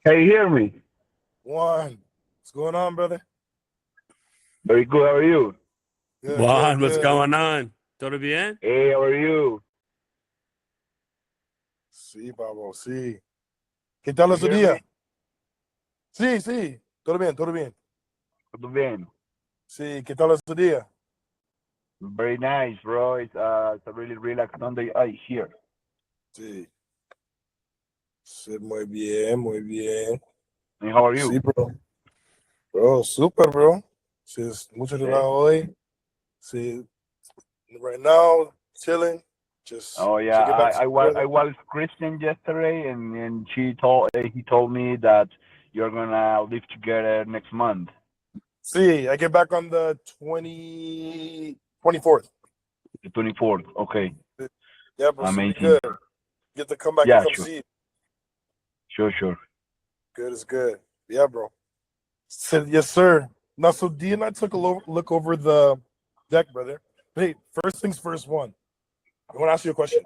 Can you hear me? Juan, what's going on, brother? Very good. How are you? Good, Juan, good, what's good. going on? ¿Todo bien? Hey, how are you? Sí, Pablo, sí. ¿Qué tal You es tu hear me? día? Sí, sí. Todo bien, todo bien. Todo bien. Sí, ¿qué tal es tu día? Very nice, bro. It's a really relaxed Sunday here. Sí. Sí, muy bien, muy bien. And how are Sí, you? bro. Bro, super, bro. Sí, es mucho Okay. trabajo hoy. Sí, right now, chilling. Just Oh yeah, to get back to I brother. was Christian yesterday, and he told me that you're gonna live together next month, Sí, I get back on the 24th. the 24th. Okay, Yeah, bro, should be amazing. good. Get to come back and Yeah, come sure, see you. sure. Good is good. Yeah, bro. Said yes, sir. Now, so D and I took a look over the deck, brother. Hey, first things first. One, I want to ask you a question.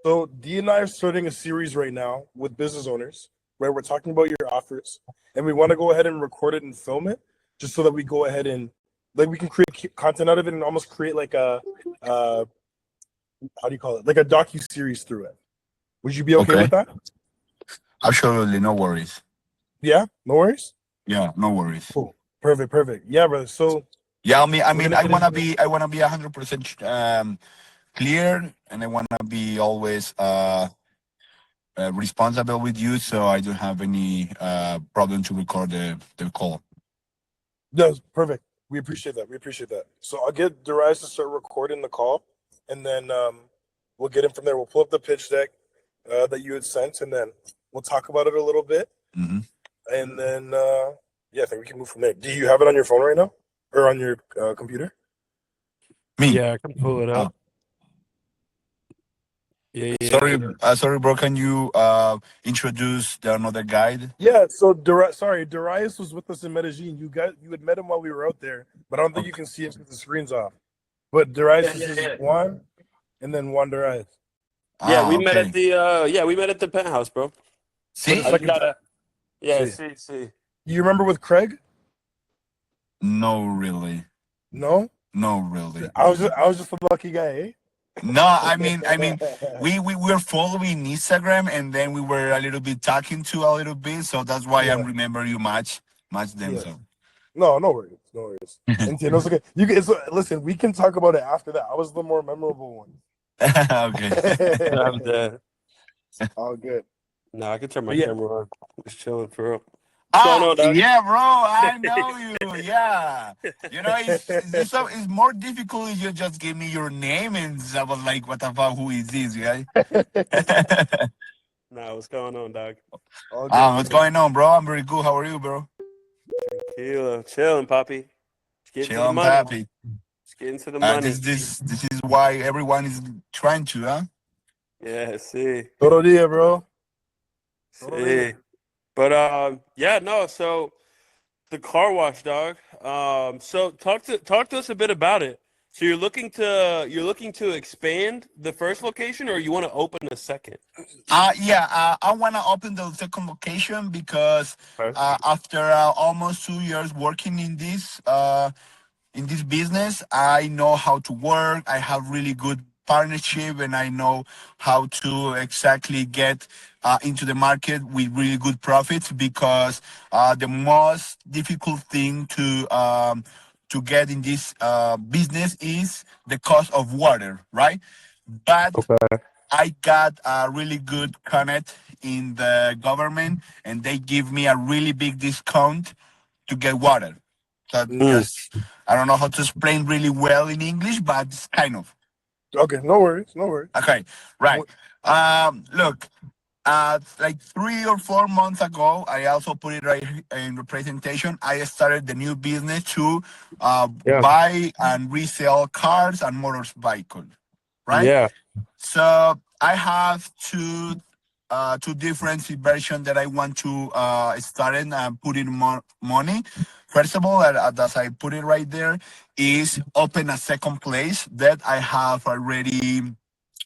So D and I are starting a series right now with business owners, right? We're talking about your offers, and we want to go ahead and record it and film it, just so that we go ahead and like we can create content out of it and almost create like a how do you call it? Like a docu series through it. Would you be okay Okay, with that? absolutely no worries. Yeah, no worries. Yeah, no worries. Cool. Perfect, perfect. Yeah, brother. So Yeah, I we're mean, gonna get into it. I wanna be 100% clear, and I wanna be always responsible with you, so I don't have any problem to record the call. Yes, perfect. We appreciate that. We appreciate that. So I'll get Darius to start recording the call, and then we'll get him from there. We'll pull up the pitch deck that you had sent, and then we'll talk about it a little bit, Hmm. and then yeah, I think we can move from there. Do you have it on your phone right now, or on your computer? Me. Yeah, I can pull it Oh, up. Yeah. sorry, bro. Can you introduce the another guide? Yeah. So Darius was with us in Medellin. You had met him while we were out there, but I don't think you Okay. can see it because the screen's off. But Darius is Juan, and then Juan Darius Yeah, Ah, okay. we met at the penthouse, bro. for the See? I just second time. gotta yeah, See. see. You remember with Craig? No, really. No, No, really. I was just a lucky guy, No, I mean, eh? we were following Instagram, and then we were a little bit talking to a little bit, so that's why I Yeah, remember you much them. yeah. So No, no worries, no worries. And no, it's okay. You can listen. We can talk about it after that. I was the more memorable one. okay. I'm dead. All good. No, I can turn my But yeah, camera on. Just chilling for real. What's going on, dog? Yeah, bro, I know you. Yeah, it's more difficult if you just give me your name, and I was like, what the fuck? Who is this guy? Nah, what's going on, dog? all good, all What's good. going on, bro? I'm very good. How are you, bro? Kilo, chilling, Poppy. Let's get into Chill the and money. happy. Let's get into the money. This is why everyone is trying to, huh? Yeah, see. Todo dia, bro. Todo dia. See. But yeah, no, so the car wash, dog. So talk to us a bit about it. So you're looking to expand the first location, or you want to open a second? Yeah, I want to open the second location because Okay. after almost 2 years working in this business, I know how to work. I have really good partnership, and I know how to exactly get into the market with really good profits. Because the most difficult thing to get in this business is the cost of water, right? But Okay. I got a really good connect in the government, and they give me a really big discount to get water. So Mm. just I don't know how to explain really well in English, but it's kind of Okay, no worries, no worries. okay. Right. What- Look, like 3 or 4 months ago, I also put it right in the presentation. I started the new business to Yeah. buy and resell cars and motorcycles. Right. Yeah. So I have two different versions that I want to start in and put in more money. First of all, as I put it right there, is open a second place that I have already.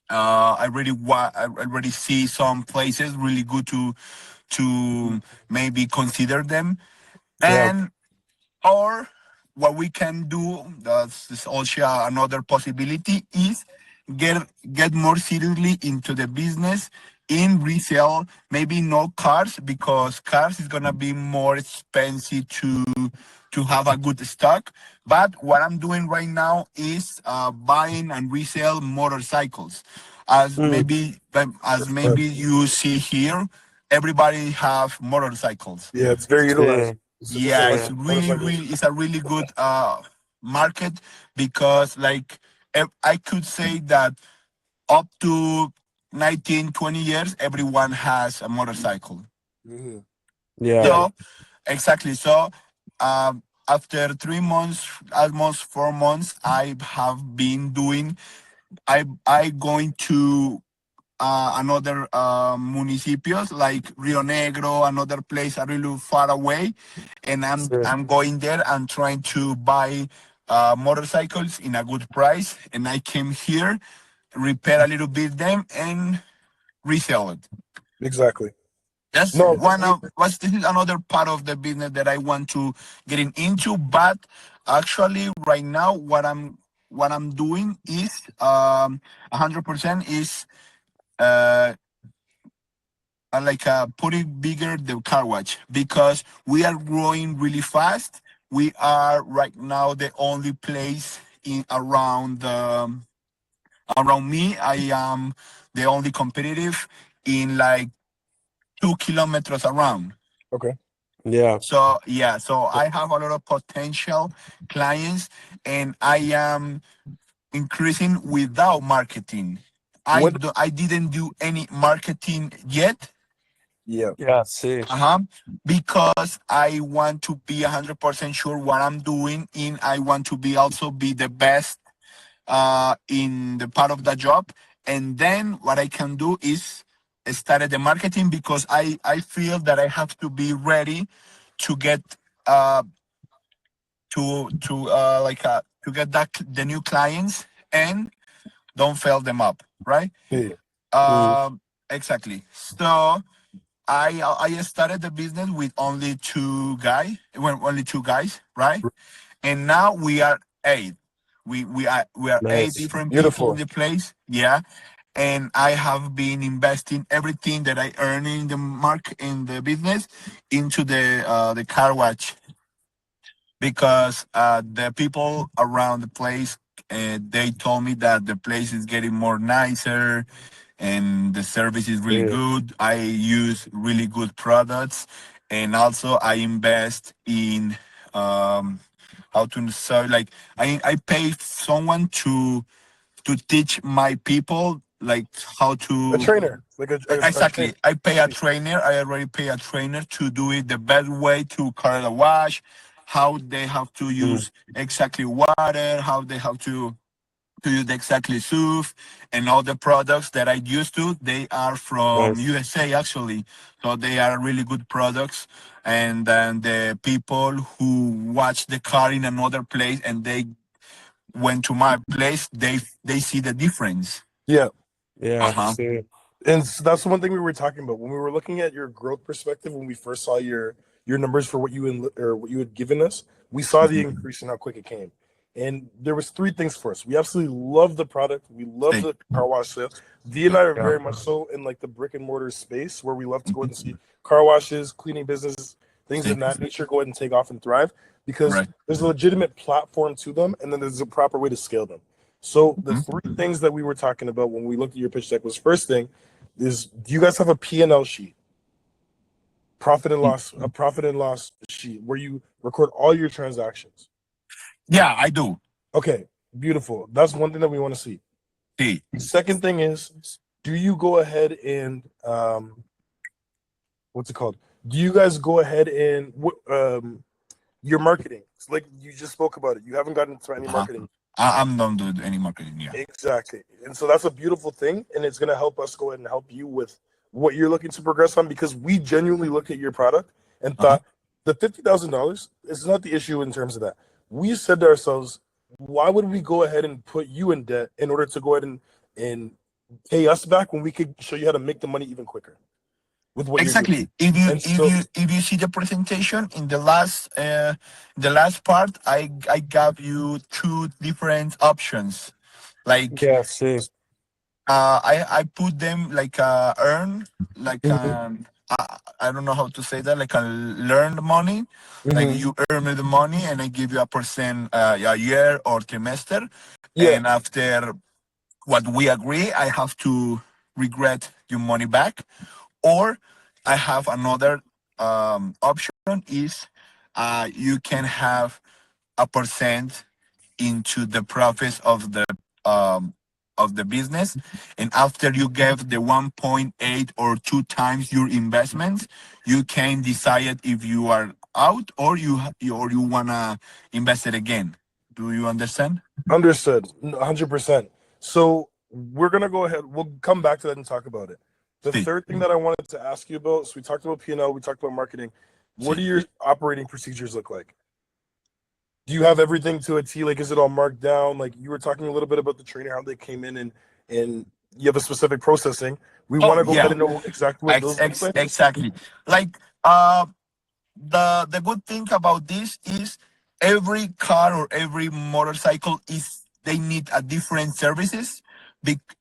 I already see some places really good to maybe consider them. Yeah. And or what we can do, that's is also another possibility, is get get more seriously into the business in resale. Maybe no cars, because cars is gonna be more expensive to have a good stock. But what I'm doing right now is buying and resell motorcycles. Mm. As maybe you see here, everybody have motorcycles. Yeah, it's very Yeah. utilized. It's Yeah, Yeah. electric motorcycles. it's a really good market, because like I could say that up to 19, 20 years, everyone has a motorcycle. Hmm. Yeah. Yeah, So exactly. So after 3 months, almost 4 months, I have been doing. I going to another municipios like Rio Negro, another place a really far away, and Sure. I'm going there and trying to buy motorcycles in a good price, and I came here, repair a little bit them, and resell it. exactly. That's No, one of what's this is another part of the business that I want to getting into. But actually, right now, what I'm doing is 100% is uh, like putting bigger the car watch, because we are growing really fast. We are right now the only place in around me. I am the only competitive in like 2 kilometers around. okay. Yeah. So yeah, so I have a lot of potential clients, and I am increasing without marketing. What? I didn't do any marketing yet. Yeah, Yeah. See. Uh-huh. Because I want to be 100% sure what I'm doing, and I want to be also be the best in the part of the job. And then what I can do is started the marketing, because I feel that I have to be ready to get uh to get that the new clients, and don't fail them up, right? yeah. Mm. Exactly. So I started the business with only only two guys, right? And now we are eight. We are eight Nice. different people in Beautiful. the place. Yeah, and I have been investing everything that I earn in the business into the car watch, because the people around the place, they told me that the place is getting more nicer, and the service is really Yeah. good. I use really good products, and also I invest in um, how to so like I pay someone to teach my people like how A to. trainer, like a Exactly. trainer. I pay a trainer. I already pay a trainer to do it the best way, to carry the wash, how they have to Mm. use exactly water, how they have to use exactly SUF, and all the products that I used to. They are from Nice. USA actually, so they are really good products. And then the people who watch the car in another place and they went to my place, they see the difference. Yeah. Uh Yeah. huh. See. And that's one thing we were talking about when we were looking at your growth perspective. When we first saw your numbers for what or what you had given us, we saw the increase in how quick it came. And there was three things for us. We absolutely love the product. We love See. the car wash sale. D and I are Yeah. very much so in like the brick and mortar space where we love to go ahead and see car washes, cleaning businesses, things See. of that nature go ahead and take off and thrive because Right. there's a legitimate platform to them, and then there's a proper way to scale them. So the Mhm. three things that we were talking about when we looked at your pitch deck was first thing is, do you guys have a P&L sheet, a profit and loss sheet where you record all your transactions? Yeah, I do. Okay, beautiful. That's one thing that we want to see. See. Second thing is, do you go ahead and what's it called? Do you guys go ahead and your marketing? It's like you just spoke about it. You haven't gotten into any Uh-huh. marketing. I'm not doing any marketing. Yeah. Exactly. And so that's a beautiful thing. And it's going to help us go ahead and help you with what you're looking to progress on, because we genuinely looked at your product and Uh-huh. thought the $50,000 is not the issue in terms of that. We said to ourselves, why would we go ahead and put you in debt in order to go ahead and pay us back when we could show you how to make the money even quicker? with what you're doing. Exactly. If you And if so, you if you see the presentation in the last part, I gave you two different options. Like Yeah, see. I put them like earn, like Mhm. I don't know how to say that, like a learned money. Like Mhm. you earn me the money and I give you a percent a year or trimester, Yeah, and after what we agree, I have to regret your money back, or I have another option is you can have a percent into the profits um, of the business, and after you get the 1.8 or 2 times your investments, you can decide if you are out or you wanna invest it again. Do you understand? understood. 100%. So we're gonna go ahead. We'll come back to that and talk about it. The See, third thing that I wanted to ask you about. So we talked about P&L. We talked about marketing. What do see. your operating procedures look like? Do you have everything to a T? Like, is it all marked down? Like you were talking a little bit about the trainer, how they came in, and you have a specific processing. We want Oh to go ahead yeah, and know exactly what those look like. exactly. Like the good thing about this is every car or every motorcycle is they need a different services.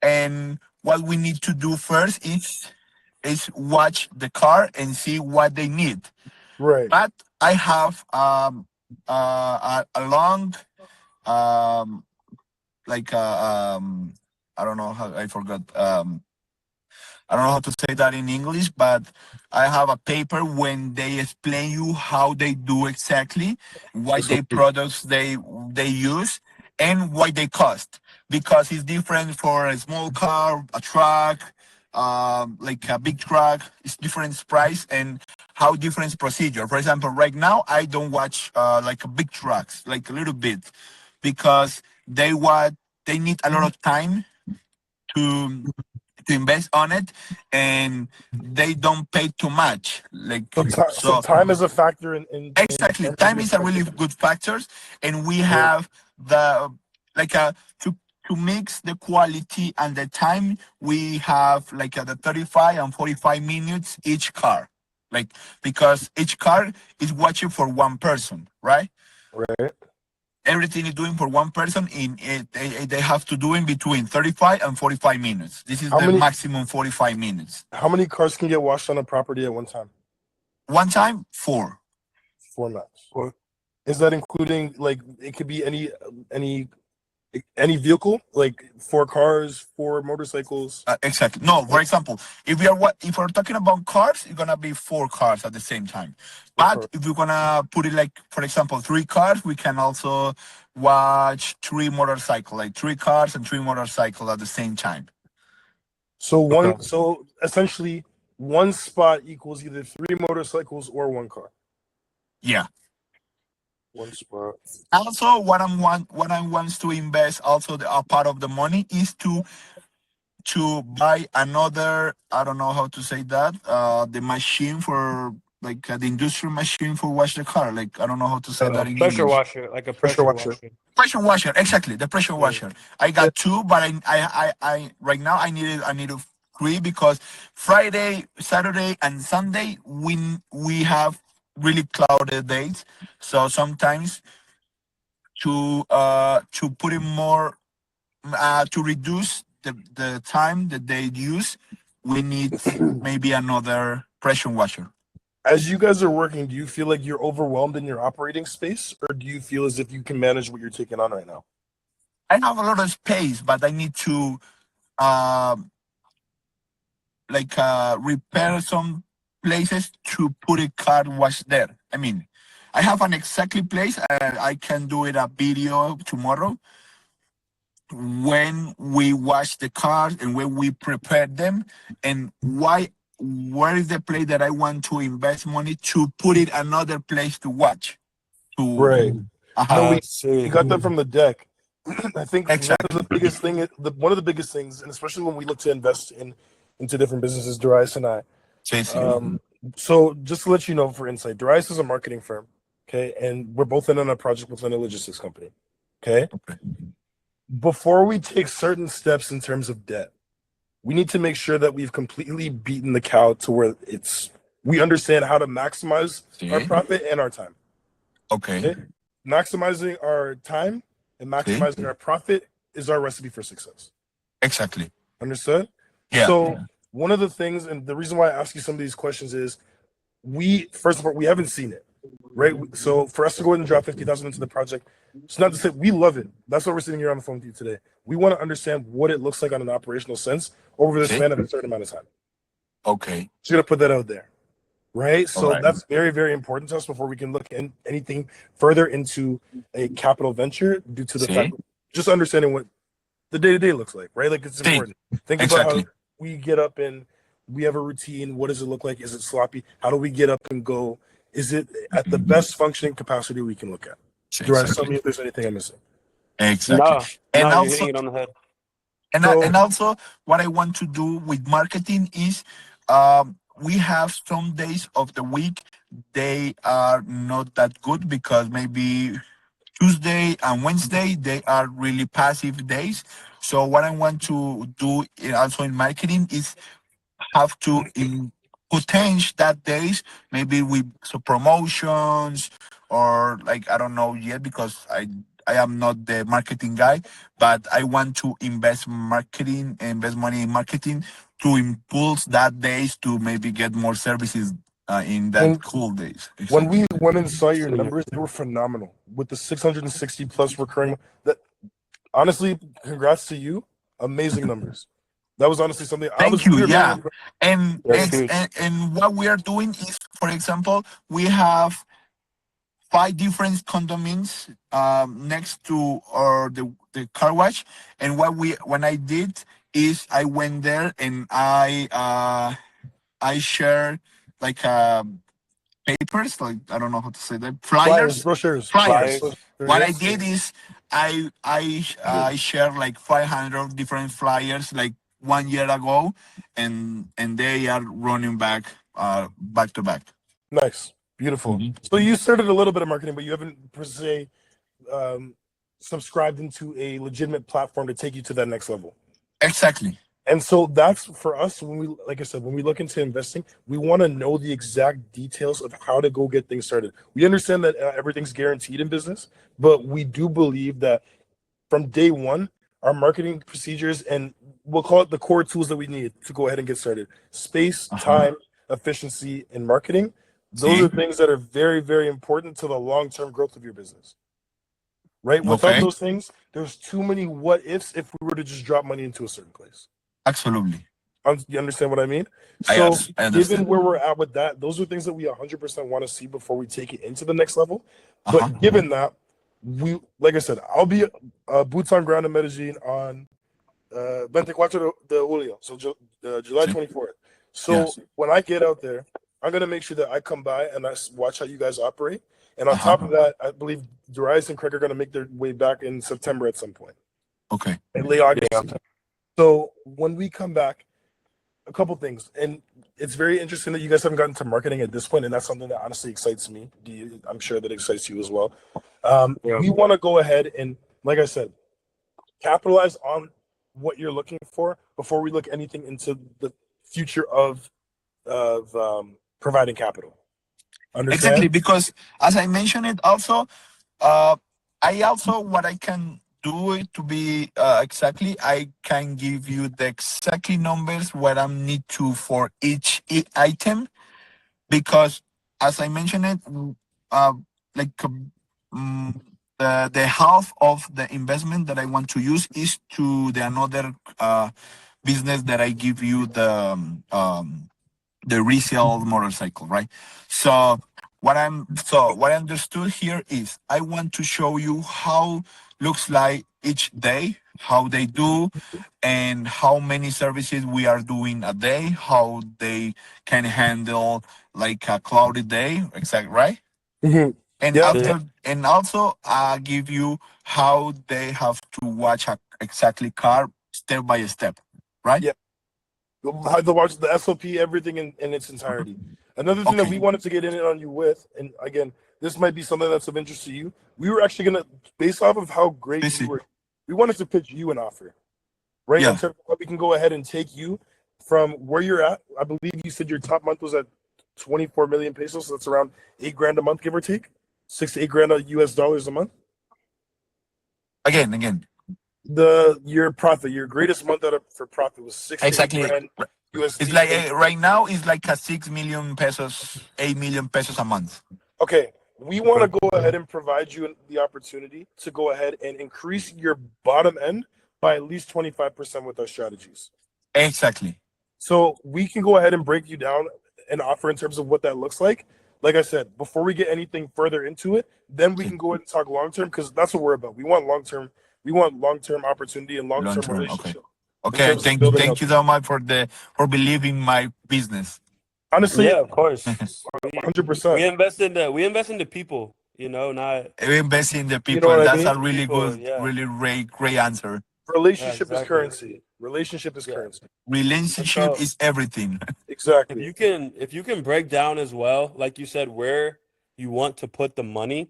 And what we need to do first is watch the car and see what they need. Right. But I have a long um like I don't know how I forgot I don't know how to say that in English, but I have a paper when they explain you how they do exactly, what So they products they use, and why they cost. Because it's different for a small car, a truck, like a big truck. It's different price and how different procedure. For example, right now I don't watch like a big trucks, like a little bit, because they need a lot of time to invest on it, and they don't pay too much, like so so time is a factor in exactly terms of time your is a pricing. really good factors, and we Right. have the like to mix the quality and the time. We have like the 35 and 45 minutes each car, like because each car is watching for one person, right? Right. Everything is doing for one person in it, they have to do in between 35 and 45 minutes. This is How the many maximum 45 minutes. how many cars can get washed on a property at one time? One time, four. Four max. Is that including like it could be any vehicle, like four cars, four motorcycles? Exactly. No, for example, if we're talking about cars, it's gonna be four cars at the same time. Four But cars. if we're gonna put it like, for example, three cars, we can also watch three motorcycle, like three cars and three motorcycle at the same time. So Okay. so essentially one spot equals either three motorcycles or one car. Yeah. One spot. Also, what I wants to invest also a part of the money is to buy another, I don't know how to say that, the machine for like the industrial machine for wash the car, like I don't know how to say that in Pressure English. washer, like a Pressure pressure washer. washer. Pressure washer, exactly, the pressure Yeah. washer. I Yeah. got two, but I right now I need three, because Friday, Saturday, and Sunday we have really clouded days, so sometimes to put in more to reduce the time that they use, we need maybe another pressure washer. As you guys are working, do you feel like you're overwhelmed in your operating space, or do you feel as if you can manage what you're taking on right now? I have a lot of space, but I need to um repair some places to put a car wash there. I mean, I have an exactly place. I can do it a video tomorrow when we wash the cars and when we prepare them, and where is the place that I want to invest money to put it another place to watch to Right. No, uh we See. got that from the deck. I think one of the exactly. biggest one of the biggest things, and especially when we look to invest into different businesses, Darius and I. Sí, sí. So just to let you know, for insight, Darius is a marketing firm, okay, and we're both in on a project within a logistics company, okay. Before we take certain steps in terms of debt, we need to make sure that we've completely beaten the cow to where we understand how to maximize our See? profit and our time. Okay. Okay? Maximizing our time and See? maximizing our profit is our recipe for success. Exactly. Understood? Yeah. So one of the things, and the reason why I ask you some of these questions is first of all, we haven't seen it, right? So for us to go ahead and drop 50,000 into the project, it's not to say we love it. That's why we're sitting here on the phone with you today. We want to understand what it looks like on an operational sense over the See? span of a certain amount of time. Okay. Just gonna put that out there, right? All So right. that's very, very important to us before we can look at anything further into a capital venture, due to the See? fact just understanding what the day-to-day looks like, right? Like, it's See? important. Think about how Exactly. we get up and we have a routine. What does it look like? Is it sloppy? How do we get up and go? Is it at the best functioning capacity we can look at? Darius, tell me Exactly. if there's anything I'm missing. Exactly. No, And no, you're also, hitting it on the head. So and also, what I want to do with marketing is, we have some days of the week they are not that good because maybe Tuesday and Wednesday they are really passive days. So what I want to do also in marketing is have to potential that days maybe with some promotions, or like I don't know yet because I am not the marketing guy, but I want to invest money in marketing to impulse that days to maybe get more services in that when cool days. when Exactly. we went and saw your So you're, numbers, they were phenomenal with the 660 plus recurring. That honestly, congrats to you. Amazing numbers. That was honestly something Thank you. we were very Yeah, impressed. and that's huge. what we are doing is, for example, we have five different condominiums next to or the car wash, and when I did is I went there and I shared like papers, like I don't know how to say that, Flyers, flyers, brochures, flyers. Flyers. posters, What I yes. did is I shared like 500 different flyers like 1 year ago, and they are running back to back. Nice, beautiful. Mhm. So you started a little bit of marketing, but you haven't per se um, subscribed into a legitimate platform to take you to that next level. Exactly. And so that's for us when we, like I said, when we look into investing, we want to know the exact details of how to go get things started. We understand that everything's guaranteed in business, but we do believe that from day one, our marketing procedures and we'll call it the core tools that we need to go ahead and get started: space, Uh-huh. time, efficiency, and marketing. Those are See? things that are very, very important to the long-term growth of your business, right? Without Okay. those things, there's too many what ifs if we were to just drop money into a certain place. Absolutely. You understand what I mean? So, I given understand. where we're at with that, those are things that we 100% want to see before we take it into the next level. Uh-huh. But given that, like I said, I'll be boots on ground in Medellin on 24 de Julio, so July See? 24th. So Yes. when I get out there, I'm gonna make sure that I come by and watch how you guys operate. And on Uh-huh. top of that, I believe Darius and Craig are gonna make their way back in September at some point, Okay. in late August. Yeah. So when we come back, a couple things, and it's very interesting that you guys haven't gotten to marketing at this point, and that's something that honestly excites me. I'm sure that excites you as well. Yeah. We want to go ahead and, like I said, capitalize on what you're looking for before we look anything into the future of providing capital. Exactly, Understand? because as I mentioned it also, uh, I also what I can do it to be exactly, I can give you the exactly numbers what I need to for each item, because as I mentioned it, uh, like the half of the investment that I want to use is to the another business that I give you the resale motorcycle, right? So what I understood here is I want to show you how looks like each day, how they do, and how many services we are doing a day, how they can handle like a cloudy day, exact, right? Mhm. And Yeah. Yeah. also give you how they have to watch a exactly car step by step, right? Yeah. How to watch the SOP, everything in its entirety. Another thing that we Okay. wanted to get in on you with, and again, this might be something that's of interest to you. We were actually gonna, based off of how great This you is were, we wanted to pitch you an offer. right? Yeah. In terms of what we can go ahead and take you from where you're at. I believe you said your top month was at 24 million pesos. So that's around 8 grand a month, give or take, 6 to 8 grand US dollars a month. Again. Your profit, your greatest month out of for profit was 6 to 8 Exactly. grand It's USD. like right now it's like a 6 million pesos, 8 million pesos a month. Okay, we want to go ahead and provide you the opportunity to go ahead and increase your bottom end by at least 25% with our strategies. Exactly. So we can go ahead and break you down and offer in terms of what that looks like. Like I said, before we get anything further into it, then we Sí. can go ahead and talk long term, because that's what we're about. We want long term. We want long term opportunity and long Long term term. Okay. relationship in Okay. terms of building up. Thank you so much for believing my business. Honestly, Yeah, of course. We 100%. we invest into people, not We invest in the You know people. what I That's mean? a really people. good, Yeah, really great answer. yeah, Relationship is exactly. currency. Relationship is Yeah. currency. And Relationship so is everything. if Exactly. you can break down as well, like you said, where you want to put the money,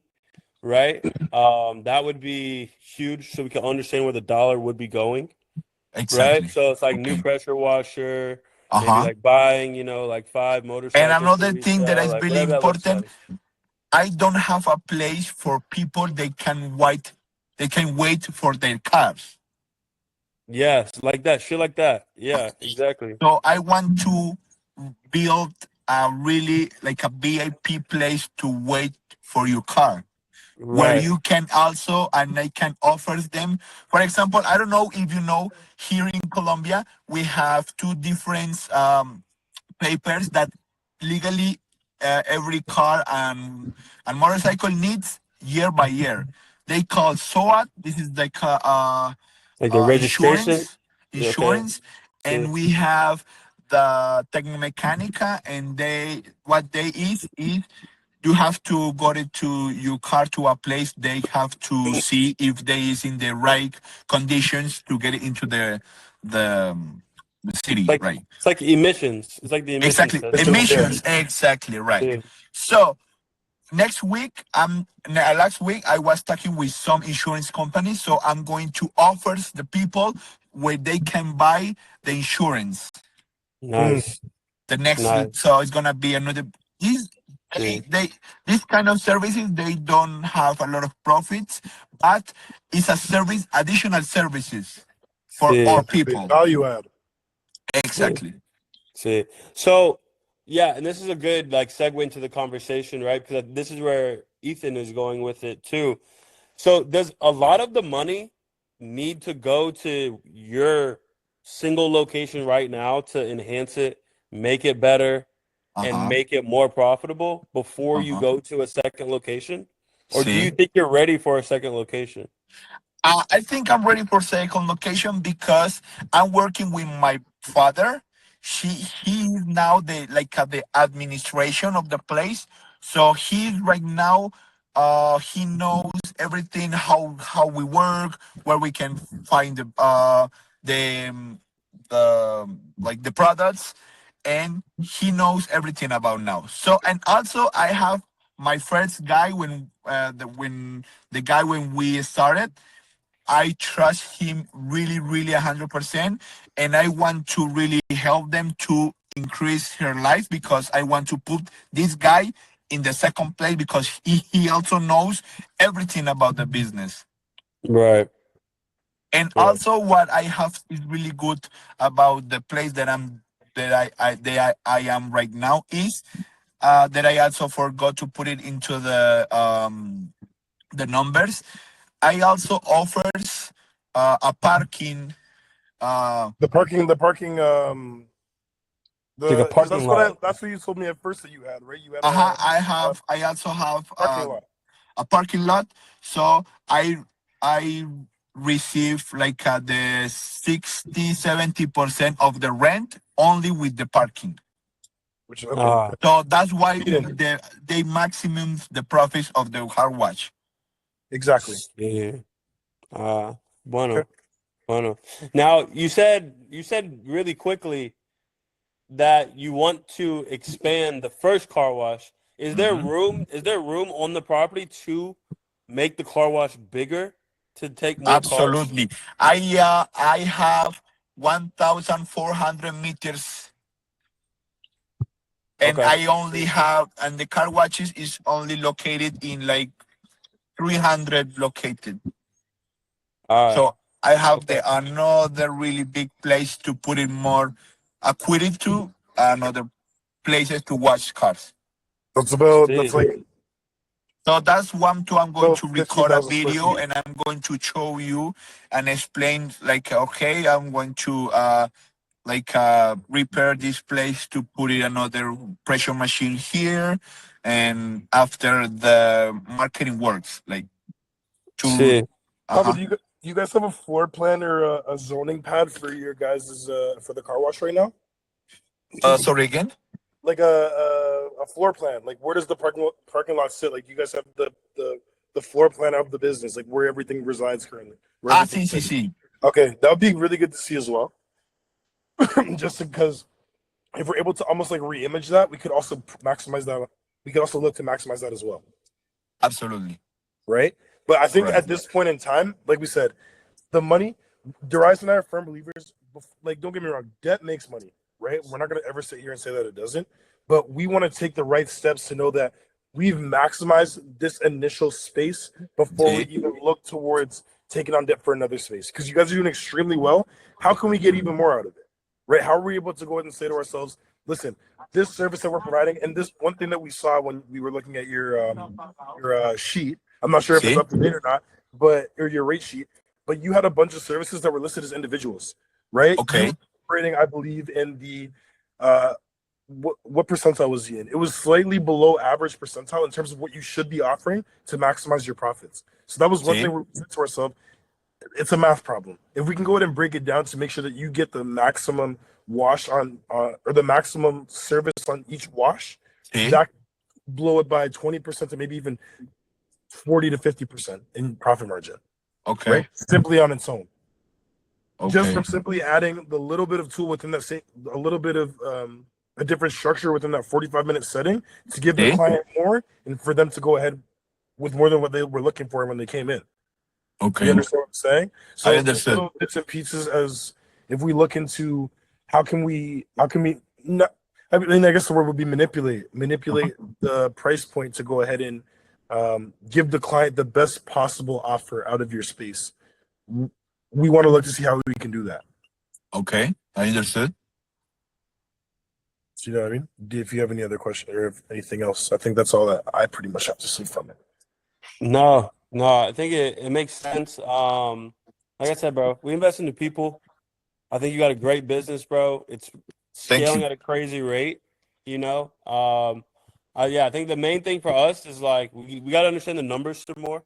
right? That would be huge, so we can understand where the dollar would be going, right? Exactly. So it's like new Okay. pressure washer, maybe Uh-huh. like buying, like 5 And motorcycles to another thing that resell, is like really whatever that looks important, like. I don't have a place for people they can wait for their cars. Yes, like that, shit like that. Yeah, exactly. So I want to build a really like a VIP place to wait for your car, where Right. you can also and I can offer them. For example, I don't know if you know, here in Colombia we have two different papers that legally every car and motorcycle needs year by year. They call SOAT. This is like Like the registration. insurance, Okay. insurance, See. and we have the Tecnomecanica, and they what they is you have to go to your car to a place. They have to see if they is in the right conditions to get it into the, um, the city, Like right? it's like emissions. It's like the emissions Exactly. testing. Yeah. Emissions. Exactly right. See. So next week, last week I was talking with some insurance companies. So I'm going to offer the people where they can buy the insurance. Mm. Nice. The next, Nice. so it's gonna be another. These See. they this kind of services they don't have a lot of profits, but it's a service, additional services for See. all Exactly. people. Value add. See. Exactly. See. So, yeah, and this is a good like segue into the conversation, right? Because this is where Ethan is going with it too. So, does a lot of the money need to go to your single location right now to enhance it, make it better, Uh and huh. make it more profitable before Uh you huh. go to a second location? Or do you See. think you're ready for a second location? I think I'm ready for second location because I'm working with my father. He is now the administration of the place. So he's right now he knows everything how we work, where we can find the the like the products, and he knows everything about now. So and also I have my first guy when the guy when we started. I trust him really, really 100%. And I want to really help them to increase her life because I want to put this guy in the second place because he also knows everything about the business. Right. And Right. also what I have is really good about the place that I am right now is that I also forgot to put it into the numbers. I also offers a parking. The parking. It's like a Because parking lot. that's what you told me at first that you had, right? You had a I also have parking lot. a parking lot. So I receive like the 60-70% of the rent only with the parking. Which is okay. Ah, So that's why Feeding. they maximum the profits of the car wash. Exactly. yeah. Ah, Okay. bueno, bueno. Now you said really quickly that you want to expand the first car wash. Is there Mhm. room? Is there room on the property to make the car wash bigger? to take more cars? Absolutely. I have 1,400 meters, and Okay. I only have, and the car watches is only located in like 300 located. All right. So I have Okay. the another really big place to put it more acquainted to, another places to watch cars. That's See. like So that's one too. I'm going about to record a 15,000 square video feet. and I'm going to show you and explain like, okay, I'm going to repair this place to put it another pressure machine here, and after the marketing works like to See. Papa, uh-huh. you guys have a floor plan or a zoning pad for your guys' for the car wash right now? Sorry again. Like a floor plan. Like where does the parking lot sit? Like you guys have the floor plan of the business, like where everything resides currently. Where everything See, see, sits. see. Okay, that would be really good to see as well. Just because if we're able to almost like re-image that, we could also maximize that. We could also look to maximize that as well, Absolutely. right? But I think Right. at this point in time, like we said, the money, Darius and I are firm believers. Like, don't get me wrong, debt makes money, right? We're not going to ever sit here and say that it doesn't, but we want to take the right steps to know that we've maximized this initial space before we See. even look towards taking on debt for another space. Because you guys are doing extremely well. How can we get even more out of it, right? How are we able to go ahead and say to ourselves, listen, this service that we're providing, and this one thing that we saw when we were looking at your sheet, I'm not sure if it's See. up to date or not, but or your rate sheet, but you had a bunch of services that were listed as individuals, right? You Okay. were operating, I believe, in the uh what percentile was he in? It was slightly below average percentile in terms of what you should be offering to maximize your profits. So that was one See. thing we said to ourselves. It's a math problem. If we can go ahead and break it down to make sure that you get the maximum wash on or the maximum service on each wash, See. that blow it by 20% to maybe even 40 to 50% in profit margin, Okay. right? Simply on its own. Just Okay. from simply adding the little bit of tool within that same, a little bit of a different structure within that 45-minute setting to give the See. client more and for them to go ahead with more than what they were looking for when they came in. You Okay. understand what I'm saying? I So just understood. little bits and pieces as if we look into how can we not, I mean I guess the word would be manipulate the price point to go ahead and give the client the best possible offer out of your space. We want to look to see how we can do that. Okay. I understood. So you know what I mean? If you have any other question or if anything else, I think that's all that I pretty much have to see from it. No, no, I think it makes sense. Like I said, bro, we invest into people. I think you got a great business, bro. It's Thank scaling you. at a crazy rate, you know. Yeah, I think the main thing for us is like we got to understand the numbers some more,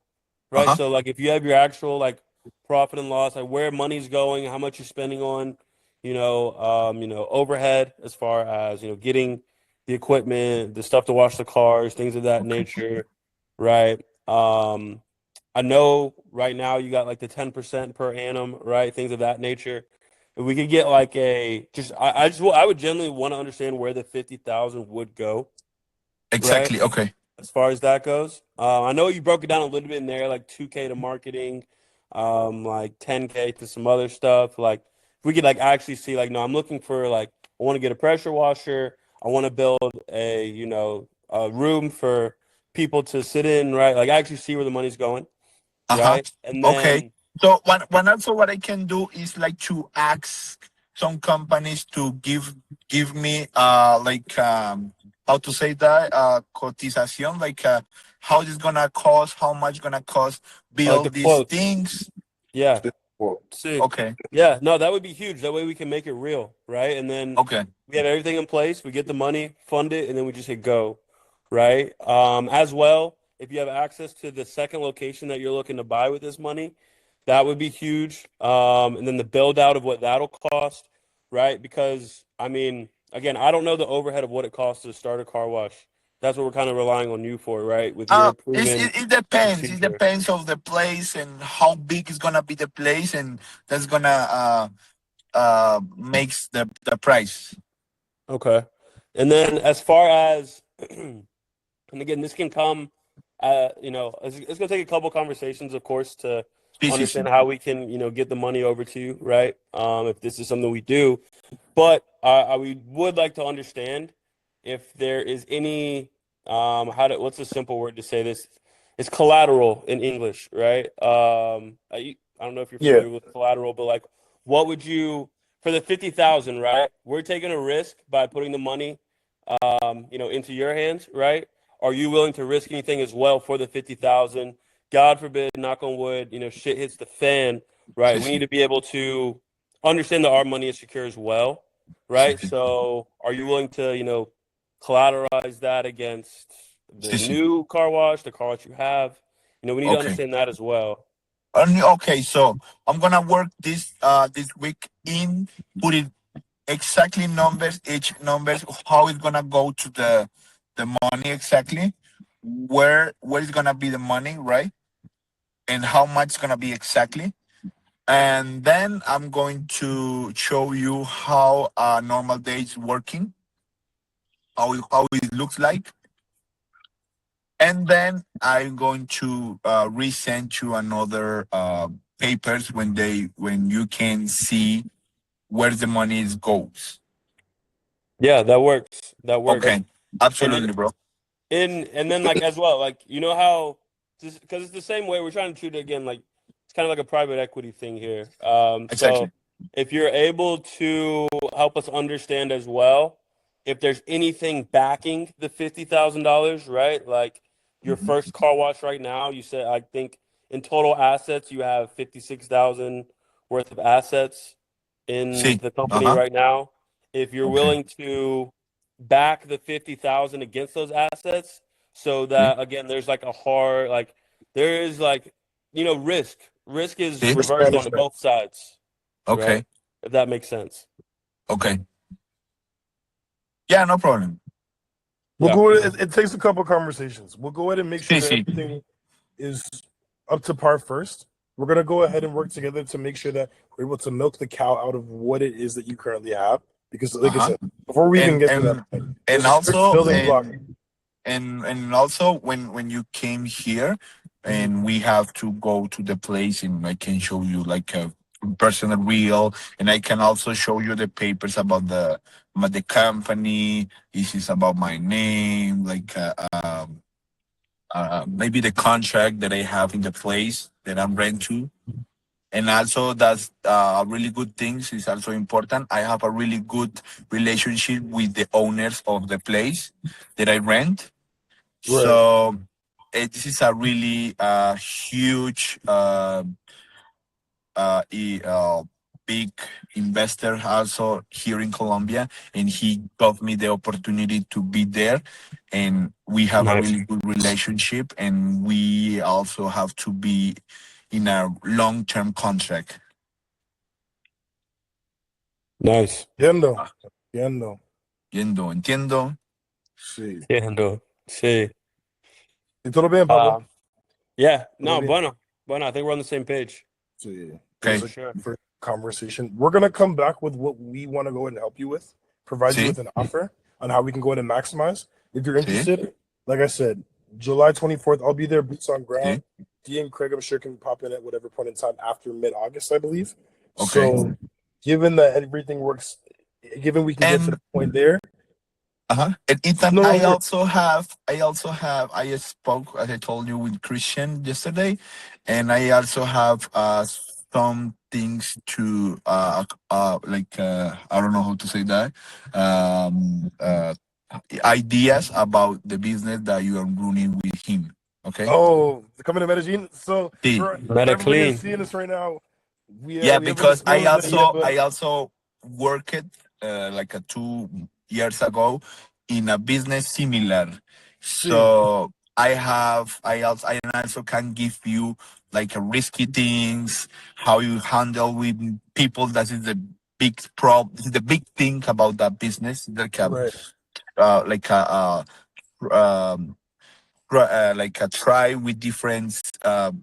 right? Uh-huh. So like if you have your actual like profit and loss, like where money's going, how much you're spending on, overhead as far as, getting the equipment, the stuff to wash the cars, things of that Okay. nature, right? I know right now you got like the 10% per annum, right? Things of that nature. If we could get like I would generally want to understand where the 50,000 would go, right? Exactly. Okay. As far as that goes. I know you broke it down a little bit in there, like 2K to marketing, like 10K to some other stuff. Like if we could like actually see like, no, I'm looking for like I want to get a pressure washer. I want to build a room for people to sit in, right? Like actually see where the money's going, Uh-huh. right? And Okay. then So one also what I can do is like to ask some companies to give me how to say that cotización, like how it's gonna cost, how much gonna cost like the build these quotes. things. Yeah. Well, See. Okay. Yeah, no, that would be huge. That way we can make it real, right? And then Okay. we have everything in place. We get the money, fund it, and then we just hit go, right? As well, if you have access to the second location that you're looking to buy with this money, that would be huge. And then the build out of what that'll cost, right? Because I mean, again, I don't know the overhead of what it costs to start a car wash. That's what we're kind of relying on you for, right? With your proven It depends. It procedure. depends of the place and how big is gonna be the place, and that's gonna makes the price. Okay. And then as far as and again, this can come, it's going to take a couple conversations, of course, to Sí, sí, understand sí. how we can, get the money over to you, right? If this is something we do. But we would like to understand if there is any, what's a simple word to say this? It's collateral in English, right? I don't know if you're Yeah. familiar with collateral, but like, what would you, for the 50,000, right? We're taking a risk by putting the money, into your hands, right? Are you willing to risk anything as well for the 50,000? God forbid, knock on wood, shit hits the fan, right? Sí, We need sí. to be able to understand that our money is secure as well, Sí, right? sí. So are you willing to, collateralize that against the Sí, sí. new car wash, the car wash you have? We need to Okay. understand that as well. Okay, so I'm gonna work this week in putting exactly numbers, each numbers, how it's gonna go to the money exactly, where is gonna be the money, right? And how much it's gonna be exactly. And then I'm going to show you how a normal day is working, how it looks like. And then I'm going to resend you another papers when you can see where the money goes. Yeah, that works. That works. Okay, And then absolutely, bro. and then like as well, like how, just because it's the same way we're trying to treat it again, like it's kind of like a private equity thing here. So Exactly. if you're able to help us understand as well if there's anything backing the $50,000, right? Like your Mhm. first car wash right now, you said, I think in total assets you have 56,000 worth of assets in See. the company Uh-huh. right now. If you're Okay. willing to back the 50,000 against those assets, so See. that again there's like a hard, like there is like, risk is See. Risk reversed on management. both sides, right? Okay. If that makes sense. Okay. Yeah, no problem. We'll Yeah. go. It takes a couple conversations. We'll go ahead and make sure See, that see. everything is up to par first. We're gonna go ahead and work together to make sure that we're able to milk the cow out of what it is that you currently have. Because, like I Uh-huh. said, before we even And get to that and point, and there's a certain also building block. and also when you came here Mhm. and we have to go to the place and I can show you like a personal reel, and I can also show you the papers about the company. This is about my name, like maybe the contract that I have in the place that I'm rent to. And also that's a really good things is also important. I have a really good relationship with the owners of the place that I rent. Right. So this is a really huge e- uh, big investor also here in Colombia, and he gave me the opportunity to be there. And we have a Nice. really good relationship, and we also have to be in a long-term contract. Nice. Entiendo. Ah, Entiendo. entiendo. Sí. Entiendo. Sí. Y todo bien, Pablo. Uh, yeah. Todo No, bien. bueno. Bueno, I think we're on the same page. Sí. It was Okay. For a sure. for conversation. We're gonna come back with what we want to go ahead and help you with, provide you Sí, with an offer on how we can go ahead and maximize. If you're sí, interested, like I said, July 24th, I'll be there, boots on ground. sí. D and Craig, I'm sure, can pop in at whatever point in time after mid-August, I believe. Okay. So, given that everything works, given we can get to the And point there, And Ethan, no, no, I spoke, as I told you, with Christian yesterday, and I also have some things to I don't know how to say that, um, uh, ideas about the business that you are running with him. Okay. oh, coming to Medellin. So Sí. for Meta everybody that's clean. seeing us right now, Yeah, we haven't because disclosed it yet, but I also worked like 2 years ago in a business similar. see, So I also can give you like a risky things, how you handle with people. That is the big the big thing about that business. right, Like um like a try with different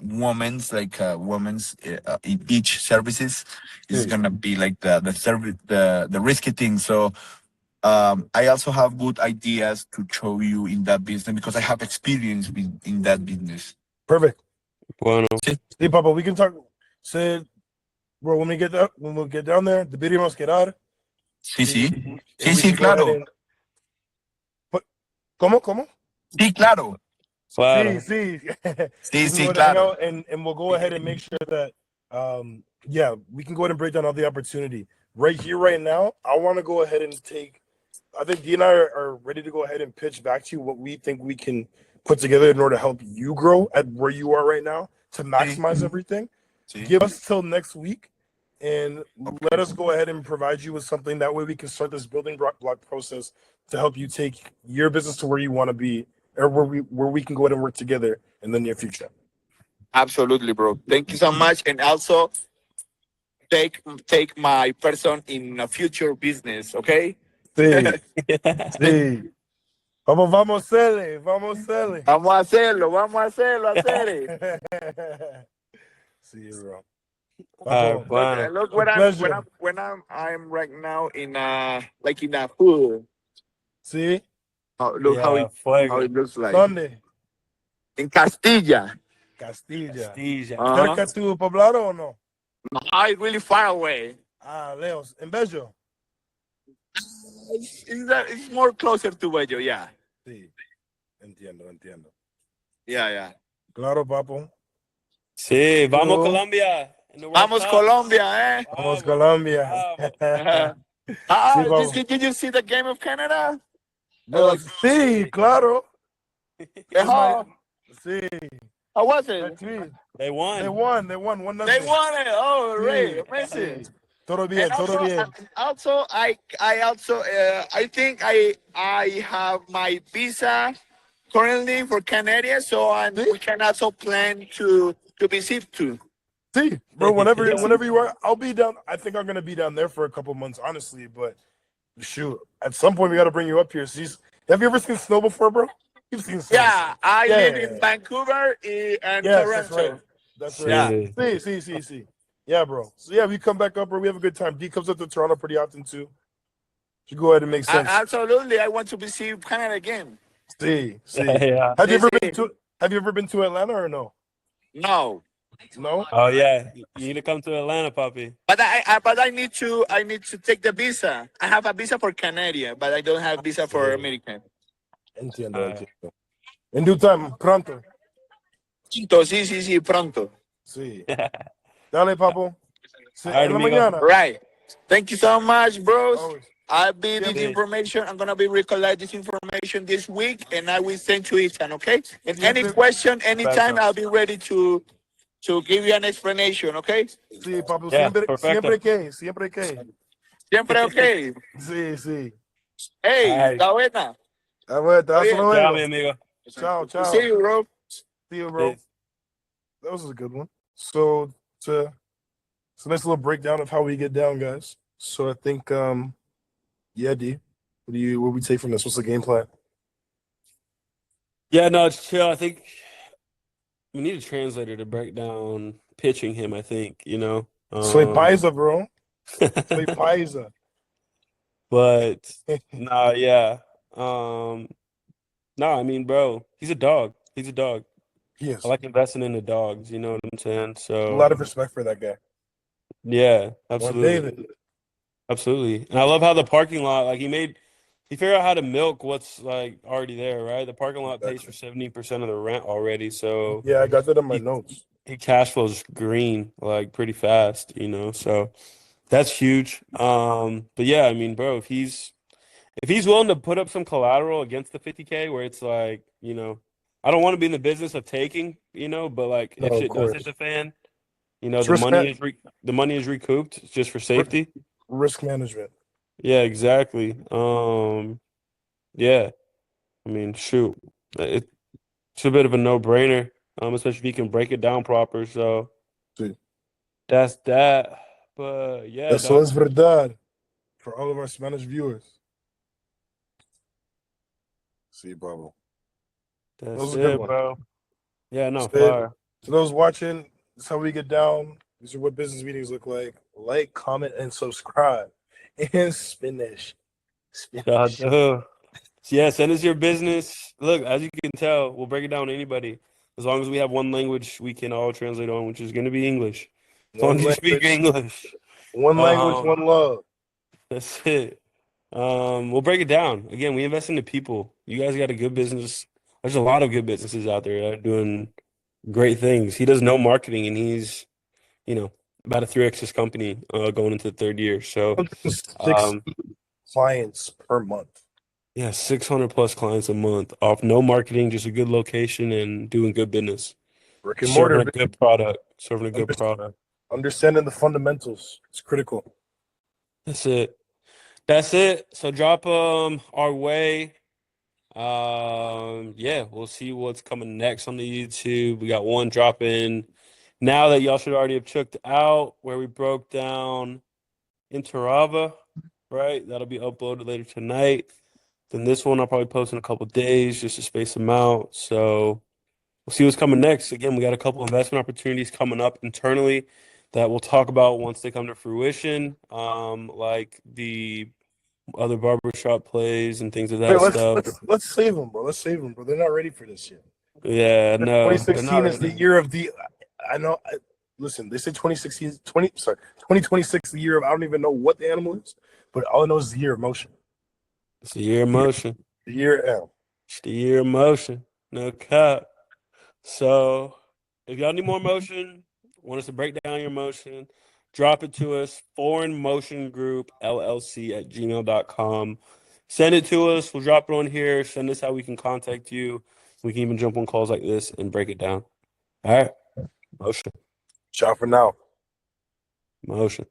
women's like women's in each services is see, gonna be like the service the risky thing. So I also have good ideas to show you in that business because I have experience in that business. perfect. Bueno. See, Papa, we can talk. Said, bro, when we get down there, deberíamos quedar. Sí, sí. And Sí, we sí, can go ahead claro. and. ¿Cómo? Sí, claro. Claro. See. Sí, We can sí, go ahead and hang claro. out, and we'll go ahead and make sure that, yeah, we can go ahead and break down all the opportunity right here, right now. I want to go ahead and take. I think D and I are ready to go ahead and pitch back to you what we think we can put together in order to help you grow at where you are right now to Sí, maximize everything. sí. Give us till next week, and Okay. let us go ahead and provide you with something. That way we can start this building block process to help you take your business to where you want to be, or where we can go ahead and work together in the near future. Absolutely, bro. Thank you so much. And also take my person in a future business, okay? Sí, sí. Vamos a hacerle, vamos a hacerle. Vamos a hacerlo, hacer it. See you, bro. All Papo, right, bueno. Look a pleasure. when I'm right now in a pool. See, Look Yeah, how fuego. it looks like Sunday, in Castilla. Castilla. Castilla. Uh-huh. Cerca tu poblado o no? It's really far away. Leos, en Bello. It's more closer to Bello, yeah. Sí, entiendo. Yeah. Claro, papo. Sí, vamos Tú, Colombia. In the World Vamos Cup. Colombia, eh? vamos Bravo. Colombia. Bravo. Sí, papo. Did you see the game of Canada? Bro, sí, claro. It's my, Oh, sí, how was my it? tweet. They won. They won, 1-0. They won it. Oh, Sí, great, amazing. sí. Todo And bien, todo bien. I think I have my visa currently for Canada, so Sí, we can also plan to visit too. sí, bro. Yeah. Whenever you are, I'll be down. I think I'm gonna be down there for a couple months, honestly. But shoot, at some point we got to bring you up here. Have you ever seen snow before, bro? You've seen snow. Yeah, I Yeah. live in Vancouver and Yes, that's right. Toronto. That's right. Sí. See. Yeah, bro. So yeah, we come back up, bro. We have a good time. D comes up to Toronto pretty often too. Should go ahead and make sense. Absolutely, I want to visit Canada again. See. Yeah. Have you ever See. been to Have you ever been to Atlanta or no? No, No. Oh yeah. You need to come to Atlanta, puppy. but I need to take the visa. I have a visa for Canada, but I don't have visa for American. Entiendo. In due time, pronto. Sí, pronto. Sí. Dale, papo. Sí, All right, en la amigo. mañana. Right. Thank you so much, bros. Always. I'll be this Sí. information. I'm gonna be recollect this information this week, and I will send to Ethan. Okay. And any Siempre- question, anytime, Perfecto. I'll be ready to give you an explanation. Okay. Sí, papo. Yeah, perfecto. Siempre que. Siempre okay. Sí. Hey, All right. está buena. A ver, hasta Oye, luego. Chao, mi amigo. Ciao. See you, bro. See you, bro. Sí. That was a good one. So it's a nice little breakdown of how we get down, guys. So I think yeah, D. What we take from this? What's the game plan? Yeah, no, it's chill. I think we need a translator to break down pitching him, I think, Soy paisa, bro. Soy paisa. But no, yeah. No, I mean, bro, he's a dog. He's a dog. Yes. I like investing in the dogs, you know what I'm saying? A So lot of respect for that guy. yeah, Juan absolutely. David. Absolutely. And I love how the parking lot, like he figured out how to milk what's like already there, right? The parking lot pays for 70% of the rent already. So Yeah, I got that on my he, notes. he cash flows green like pretty fast, so that's huge. But yeah, I mean, bro, if he's willing to put up some collateral against the 50K where it's like, I don't want to be in the business of taking, but like No, if of shit does hit course. the fan, It's the money is recouped just for safety. risk management. Yeah, exactly. Yeah. I mean, shoot, it's a bit of a no-brainer, especially if you can break it down proper. So Sí. that's that. But yeah, Eso dog, es verdad for all of our Spanish viewers. See, Bravo. that's was a good it, one. bro. Yeah, no, So, fire. to those watching, this is how we get down. These are what business meetings look like. Like, comment, and subscribe. And Spanish. Yeah, dude. Yeah, send us your business. Look, as you can tell, we'll break it down to anybody. As long as we have one language we can all translate on, which is going to be English. As long One as you speak language, English. one language, Um, one love. that's it. We'll break it down. Again, we invest into people. You guys got a good business. There's a lot of good businesses out there that are doing great things. He does no marketing, and he's, about to 3x his company going into the third year. So, 160 clients per month. yeah, 600 plus clients a month off no marketing, just a good location and doing good business. Brick and Serving mortar. a good product. Serving a good product. Understanding the fundamentals. It's critical. That's it. That's it. So drop our way. Yeah, we'll see what's coming next on the YouTube. We got one dropping now that y'all should already have checked out where we broke down Interava, right? That'll be uploaded later tonight. Then this one I'll probably post in a couple days just to space them out. So we'll see what's coming next. Again, we got a couple investment opportunities coming up internally that we'll talk about once they come to fruition, like the other barbershop plays and things of Wait, that let's stuff. let's let's save them, bro. Let's save them, bro. They're not ready for this yet. Yeah, no, they're 2016 not is the ready. year of the. I know. Listen, they said 2016, 2026 the year of. I don't even know what the animal is, but all I know is the year of motion. It's the year of motion. The year M. It's the year of motion. No cap. So if y'all need more motion, want us to break down your motion, drop it to us, Foreign Motion Group LLC at gmail.com. Send it to us. We'll drop it on here. Send us how we can contact you. We can even jump on calls like this and break it down. All right. Motion. Ciao for now. Motion.